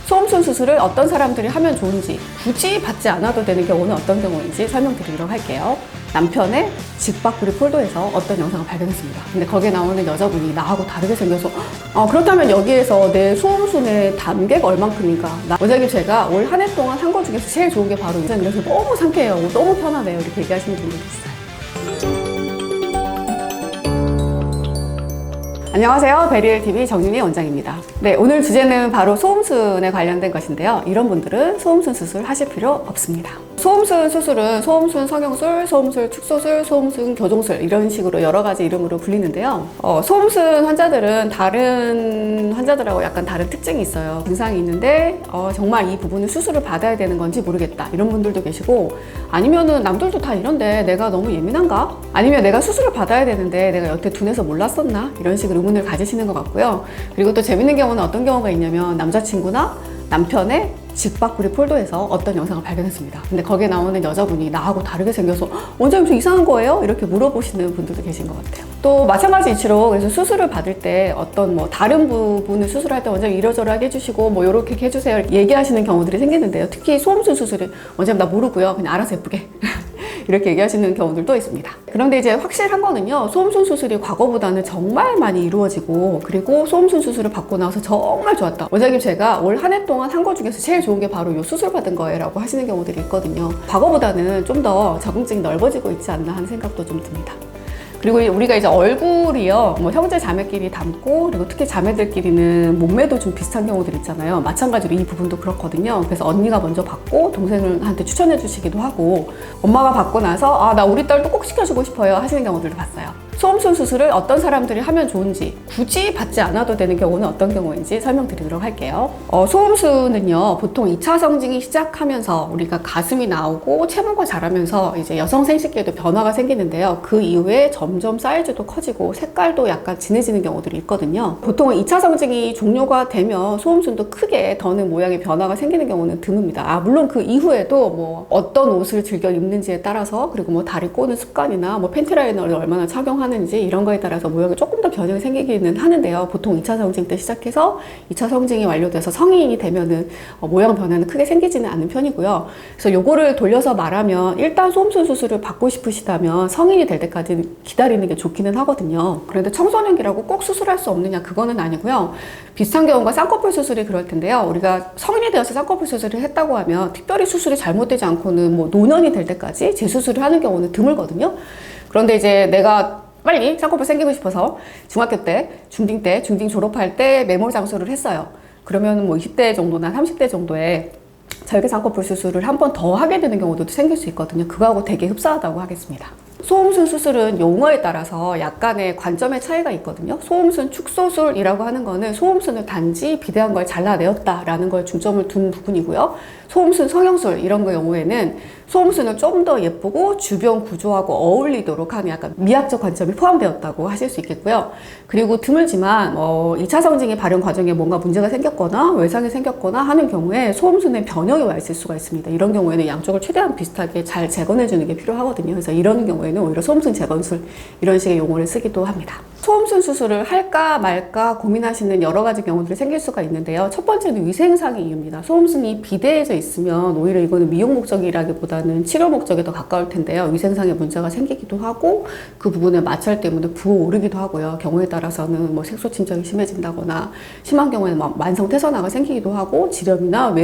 소음순 수술을 어떤 사람들이 하면 좋은지, 굳이 받지 않아도 되는 경우는 어떤 경우인지 설명드리도록 할게요. 남편의 직박구리 폴더에서 어떤 영상을 발견했습니다. 근데 거기에 나오는 여자분이 나하고 다르게 생겨서 그렇다면 여기에서 내 소음순의 단계가 얼만큼인가? 원장님, 제가 올 한 해 동안 한 거 중에서 제일 좋은 게 바로 그래서 너무 상쾌해요, 너무 편하네요, 이렇게 얘기하시는 분들도 있어요. 안녕하세요. 베리엘TV 정윤희 원장입니다. 네, 오늘 주제는 바로 소음순에 관련된 것인데요. 이런 분들은 소음순 수술 하실 필요 없습니다. 소음순 수술은 소음순 성형술, 소음순 축소술, 소음순 교정술 이런 식으로 여러 가지 이름으로 불리는데요. 소음순 환자들은 다른 환자들하고 약간 다른 특징이 있어요. 증상이 있는데 정말 이 부분은 수술을 받아야 되는 건지 모르겠다, 이런 분들도 계시고, 아니면은 남들도 다 이런데 내가 너무 예민한가? 아니면 내가 수술을 받아야 되는데 내가 여태 둔해서 몰랐었나? 이런 식으로 의문을 가지시는 것 같고요. 그리고 또 재밌는 경우는 어떤 경우가 있냐면 남자친구나 남편의 직박구리 폴더에서 어떤 영상을 발견했습니다. 근데 거기에 나오는 여자분이 나하고 다르게 생겨서 원장님 저 이상한 거예요? 이렇게 물어보시는 분들도 계신 것 같아요. 또 마찬가지 이치로 그래서 수술을 받을 때 어떤 다른 부분을 수술할 때 원장님 이러저러하게 해주시고 이렇게 해주세요 얘기하시는 경우들이 생기는데요. 특히 소음순 수술이 원장님 나 모르고요, 그냥 알아서 예쁘게 이렇게 얘기하시는 경우들도 있습니다. 그런데 이제 확실한 거는요, 소음순 수술이 과거보다는 정말 많이 이루어지고, 그리고 소음순 수술을 받고 나서 정말 좋았다, 원장님 제가 올 한 해 동안 한 거 중에서 제일 좋은 게 바로 이 수술 받은 거예요 라고 하시는 경우들이 있거든요. 과거보다는 좀 더 적응증이 넓어지고 있지 않나 하는 생각도 좀 듭니다. 그리고 우리가 이제 얼굴이요, 형제 자매끼리 닮고, 그리고 특히 자매들끼리는 몸매도 좀 비슷한 경우들 있잖아요. 마찬가지로 이 부분도 그렇거든요. 그래서 언니가 먼저 받고 동생한테 추천해 주시기도 하고, 엄마가 받고 나서 나 우리 딸도 꼭 시켜주고 싶어요 하시는 경우들도 봤어요. 소음순 수술을 어떤 사람들이 하면 좋은지, 굳이 받지 않아도 되는 경우는 어떤 경우인지 설명드리도록 할게요. 소음순은요, 보통 2차 성징이 시작하면서 우리가 가슴이 나오고 체모가 자라면서 이제 여성 생식기에도 변화가 생기는데요. 그 이후에 점점 사이즈도 커지고 색깔도 약간 진해지는 경우들이 있거든요. 보통은 2차 성징이 종료가 되면 소음순도 크게 더는 모양의 변화가 생기는 경우는 드뭅니다. 물론 그 이후에도 어떤 옷을 즐겨 입는지에 따라서, 그리고 다리 꼬는 습관이나 팬티 라이너를 얼마나 착용하는지 이런 거에 따라서 모양이 조금 더 변형이 생기기는 하는데요. 보통 2차 성징 때 시작해서 2차 성징이 완료돼서 성인이 되면은 모양 변화는 크게 생기지는 않는 편이고요. 그래서 요거를 돌려서 말하면, 일단 소음순 수술을 받고 싶으시다면 성인이 될 때까지 기다리는 게 좋기는 하거든요. 그런데 청소년기라고 꼭 수술할 수 없느냐, 그거는 아니고요. 비슷한 경우가 쌍꺼풀 수술이 그럴 텐데요. 우리가 성인이 되어서 쌍꺼풀 수술을 했다고 하면 특별히 수술이 잘못되지 않고는 노년이 될 때까지 재수술을 하는 경우는 드물거든요. 그런데 이제 내가 빨리 쌍꺼풀 생기고 싶어서 중학교 때, 중딩 졸업할 때 메몰 장수를 했어요. 그러면 20대 정도나 30대 정도에 절개 쌍꺼풀 수술을 한 번 더 하게 되는 경우도 생길 수 있거든요. 그거하고 되게 흡사하다고 하겠습니다. 소음순 수술은 용어에 따라서 약간의 관점의 차이가 있거든요. 소음순 축소술이라고 하는 거는 소음순을 단지 비대한 걸 잘라내었다라는 걸 중점을 둔 부분이고요. 소음순 성형술 이런 거 경우에는 소음순을 좀 더 예쁘고 주변 구조하고 어울리도록 하는 약간 미학적 관점이 포함되었다고 하실 수 있겠고요. 그리고 드물지만 2차 성징의 발현 과정에 뭔가 문제가 생겼거나 외상이 생겼거나 하는 경우에 소음순에 변형이 와 있을 수가 있습니다. 이런 경우에는 양쪽을 최대한 비슷하게 잘 재건해 주는 게 필요하거든요. 그래서 이런 경우에는 오히려 소음순 재건술 이런 식의 용어를 쓰기도 합니다. 소음순 수술을 할까 말까 고민하시는 여러 가지 경우들이 생길 수가 있는데요. 첫 번째는 위생상의 이유입니다. 소음순이 비대해져 있으면 오히려 이거는 미용 목적이라기보다는 치료 목적에 더 가까울 텐데요. 위생상의 문제가 생기기도 하고, 그 부분에 마찰 때문에 부어오르기도 하고요. 경우에 따라서는 색소 침착이 심해진다거나, 심한 경우에는 만성 퇴선화가 생기기도 하고, 지렴이나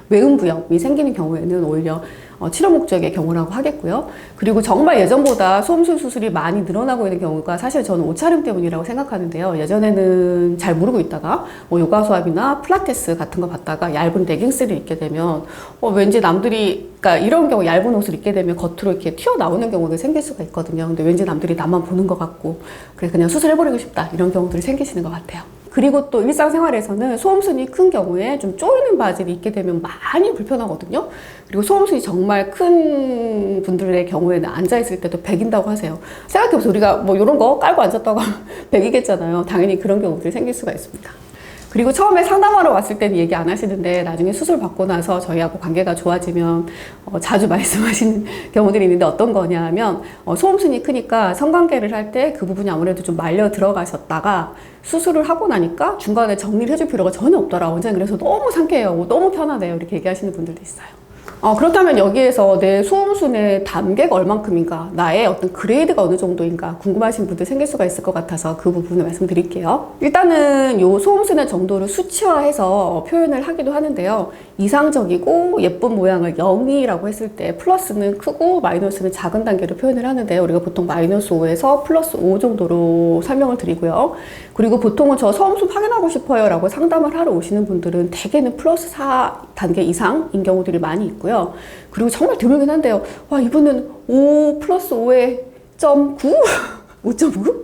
외음부염이 생기는 경우에는 오히려 치료 목적의 경우라고 하겠고요. 그리고 정말 예전보다 소음순 수술이 많이 늘어나고 있는 경우가 사실 저는 옷차림 때문이라고 생각하는데요. 예전에는 잘 모르고 있다가 요가 수업이나 필라테스 같은 거 받다가 얇은 레깅스를 입게 되면 왠지 남들이, 그러니까 이런 경우 얇은 옷을 입게 되면 겉으로 이렇게 튀어나오는 경우가 생길 수가 있거든요. 근데 왠지 남들이 나만 보는 것 같고, 그래 그냥 수술해버리고 싶다, 이런 경우들이 생기시는 것 같아요. 그리고 또 일상생활에서는 소음순이 큰 경우에 좀 조이는 바지를 입게 되면 많이 불편하거든요. 그리고 소음순이 정말 큰 분들의 경우에는 앉아있을 때도 배긴다고 하세요. 생각해보세요. 우리가 이런 거 깔고 앉았다가 배기겠잖아요. 당연히 그런 경우들이 생길 수가 있습니다. 그리고 처음에 상담하러 왔을 때는 얘기 안 하시는데 나중에 수술 받고 나서 저희하고 관계가 좋아지면 자주 말씀하시는 경우들이 있는데 어떤 거냐면 소음순이 크니까 성관계를 할 때 그 부분이 아무래도 좀 말려 들어가셨다가 수술을 하고 나니까 중간에 정리를 해줄 필요가 전혀 없더라. 원장님 그래서 너무 상쾌해요. 너무 편하네요. 이렇게 얘기하시는 분들도 있어요. 그렇다면 여기에서 내 소음순의 단계가 얼만큼인가, 나의 어떤 그레이드가 어느 정도인가 궁금하신 분들 생길 수가 있을 것 같아서 그 부분을 말씀드릴게요. 일단은 요 소음순의 정도를 수치화해서 표현을 하기도 하는데요. 이상적이고 예쁜 모양을 0이라고 했을 때 플러스는 크고 마이너스는 작은 단계로 표현을 하는데요. 우리가 보통 마이너스 5에서 플러스 5 정도로 설명을 드리고요. 그리고 보통은 저 소음순 확인하고 싶어요 라고 상담을 하러 오시는 분들은 대개는 플러스 4 단계 이상인 경우들이 많이 있고요. 그리고 정말 드물긴 한데요. 와, 이분은 5 플러스 5에 0.9? 5.9?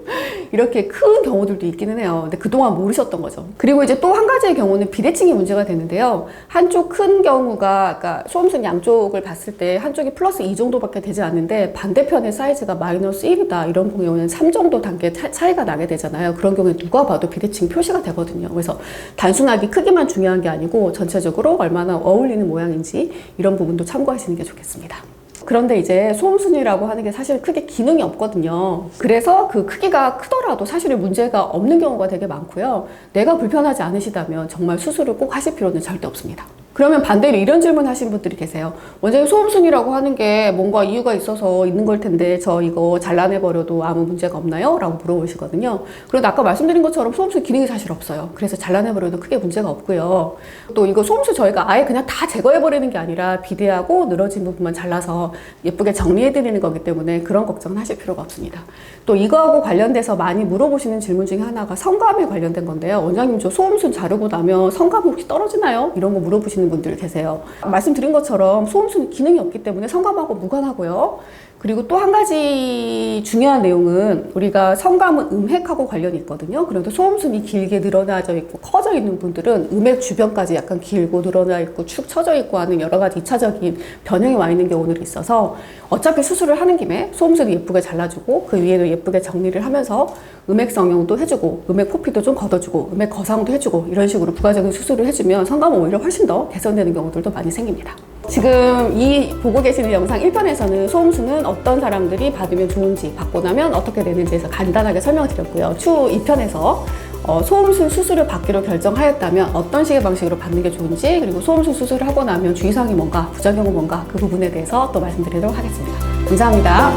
이렇게 큰 경우들도 있기는 해요. 근데 그동안 모르셨던 거죠. 그리고 이제 또 한 가지의 경우는 비대칭이 문제가 되는데요. 한쪽 큰 경우가, 그러니까 소음순 양쪽을 봤을 때 한쪽이 플러스 2 정도밖에 되지 않는데 반대편의 사이즈가 마이너스 1이다. 이런 경우에는 3 정도 단계 차이가 나게 되잖아요. 그런 경우에 누가 봐도 비대칭 표시가 되거든요. 그래서 단순하게 크기만 중요한 게 아니고 전체적으로 얼마나 어울리는 모양인지 이런 부분도 참고하시는 게 좋겠습니다. 그런데 이제 소음순이라고 하는 게 사실 크게 기능이 없거든요. 그래서 그 크기가 크더라도 사실 문제가 없는 경우가 되게 많고요. 내가 불편하지 않으시다면 정말 수술을 꼭 하실 필요는 절대 없습니다. 그러면 반대로 이런 질문 하신 분들이 계세요. 원장님 소음순이라고 하는 게 뭔가 이유가 있어서 있는 걸 텐데 저 이거 잘라내버려도 아무 문제가 없나요? 라고 물어보시거든요. 그런데 아까 말씀드린 것처럼 소음순 기능이 사실 없어요. 그래서 잘라내버려도 크게 문제가 없고요. 또 이거 소음순 저희가 아예 그냥 다 제거해버리는 게 아니라 비대하고 늘어진 부분만 잘라서 예쁘게 정리해드리는 거기 때문에 그런 걱정은 하실 필요가 없습니다. 또 이거하고 관련돼서 많이 물어보시는 질문 중에 하나가 성감에 관련된 건데요. 원장님 저 소음순 자르고 나면 성감이 혹시 떨어지나요? 이런 거 물어보시는 분들 계세요. 말씀드린 것처럼 소음순 기능이 없기 때문에 성감하고 무관하고요. 그리고 또 한 가지 중요한 내용은 우리가 성감은 음핵하고 관련이 있거든요. 그런데 소음순이 길게 늘어나져 있고 커져 있는 분들은 음핵 주변까지 약간 길고 늘어나 있고 축 처져 있고 하는 여러 가지 2차적인 변형이 와 있는 경우들이 있어서 어차피 수술을 하는 김에 소음순이 예쁘게 잘라주고 그 위에도 예쁘게 정리를 하면서 음핵 성형도 해주고 음핵 포피도 좀 걷어주고 음핵 거상도 해주고 이런 식으로 부가적인 수술을 해주면 성감은 오히려 훨씬 더 개선되는 경우들도 많이 생깁니다. 지금 이 보고 계시는 영상 1편에서는 소음순은 어떤 사람들이 받으면 좋은지, 받고 나면 어떻게 되는지에서 간단하게 설명을 드렸고요. 추후 2편에서 소음순 수술을 받기로 결정하였다면 어떤 식의 방식으로 받는 게 좋은지, 그리고 소음순 수술을 하고 나면 주의사항이 뭔가, 부작용은 뭔가 그 부분에 대해서 또 말씀드리도록 하겠습니다. 감사합니다.